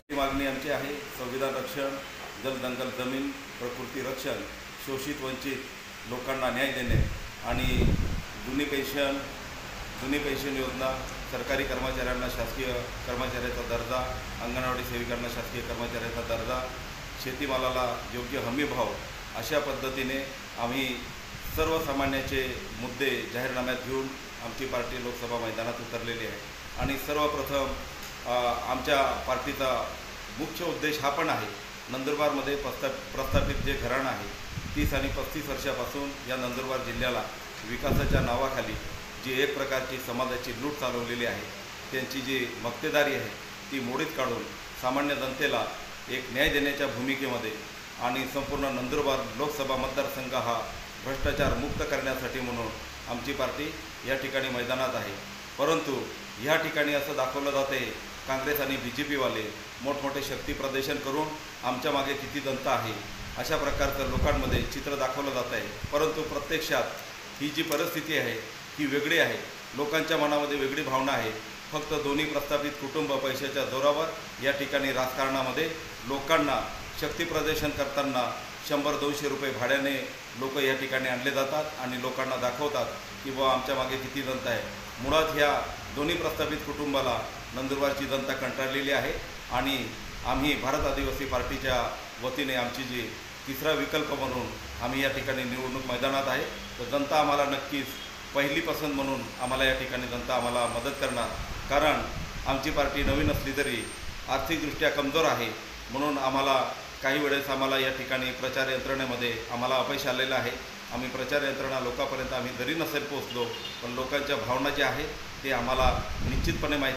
ही मागणी आमची आहे संविधान रक्षण, जलदंगल जमीन, प्रकृती रक्षण, शोषित वंचित लोकांना न्याय देणे आणि जुनी पेन्शन योजना, सरकारी कर्मचाऱ्यांना शासकीय कर्मचाऱ्याचा दर्जा, अंगणवाडी सेविकांना शासकीय कर्मचाऱ्याचा दर्जा, शेतीमालाला योग्य हमी भाव अशा पद्धतीने आम्ही सर्वसामान्याचे मुद्दे जाहीरनाम्यात घेऊन आमची पार्टी लोकसभा मैदानात उतरलेली आहे। आणि सर्वप्रथम आमच्या पार्टीचा मुख्य उद्देश हा पण आहे, नंदुरबारमध्ये प्रस्थापित जे घराणं आहे 30 आणि 35 वर्षापासून या नंदुरबार जिल्ह्याला विकासाच्या नावाखाली जी एक प्रकारची समाजाची लूट चालवलेली आहे, त्यांची जी मक्तेदारी आहे ती मोडीत काढून सामान्य जनतेला एक न्याय देण्याच्या भूमिकेमध्ये आणि संपूर्ण नंदुरबार लोकसभा मतदारसंघ हा भ्रष्टाचार मुक्त करण्यासाठी म्हणून आमची पार्टी या ठिकाणी मैदानात आहे। परंतु या ठिकाणी असं दाखवलं जाते काँग्रेस आणि BJPवाले मोठमोठे शक्ती प्रदर्शन करून आमच्या मागे किती जनता आहे अशा प्रकारचं लोकांमध्ये चित्र दाखवलं जात आहे। परंतु प्रत्यक्षात ही जी परिस्थिती आहे ही वेगळी आहे, लोकांच्या मनामध्ये वेगळी भावना आहे। फक्त दोन्ही प्रस्थापित कुटुंब पैशाच्या जोरावर या ठिकाणी राजकारणामध्ये लोकांना शक्ती प्रदर्शन करताना 100-200 रुपये भाड्याने लोक या ठिकाणी आणले जातात आणि लोकांना दाखवतात की बुवा आमच्या मागे किती जनता आहे। मुळात ह्या दोन्ही प्रस्थापित कुटुंबाला नंदुरबारची जनता कंटाळलेली आहे आणि आम्ही भारत आदिवासी पार्टीच्या वतीने आमची जी तिसरा विकल्प म्हणून आम्ही या ठिकाणी निवडणूक मैदानात आहे। तर जनता आम्हाला नक्कीच पहिली पसंत म्हणून आम्हाला या ठिकाणी जनता आम्हाला मदत करणार, कारण आमची पार्टी नवीन असली तरी आर्थिकदृष्ट्या कमजोर आहे। म्हणून आम्हाला काही वेळेस या ठिकाणी प्रचार यंत्रणेमध्ये आम्हाला अपयश आलेलं आहे। आम्ही प्रचार यंत्रणा लोकांपर्यंत आम्ही जरी नसेल पोहोचलो पण लोकांच्या भावना ज्या आहेत ते आम्हाला निश्चितपणे माहिती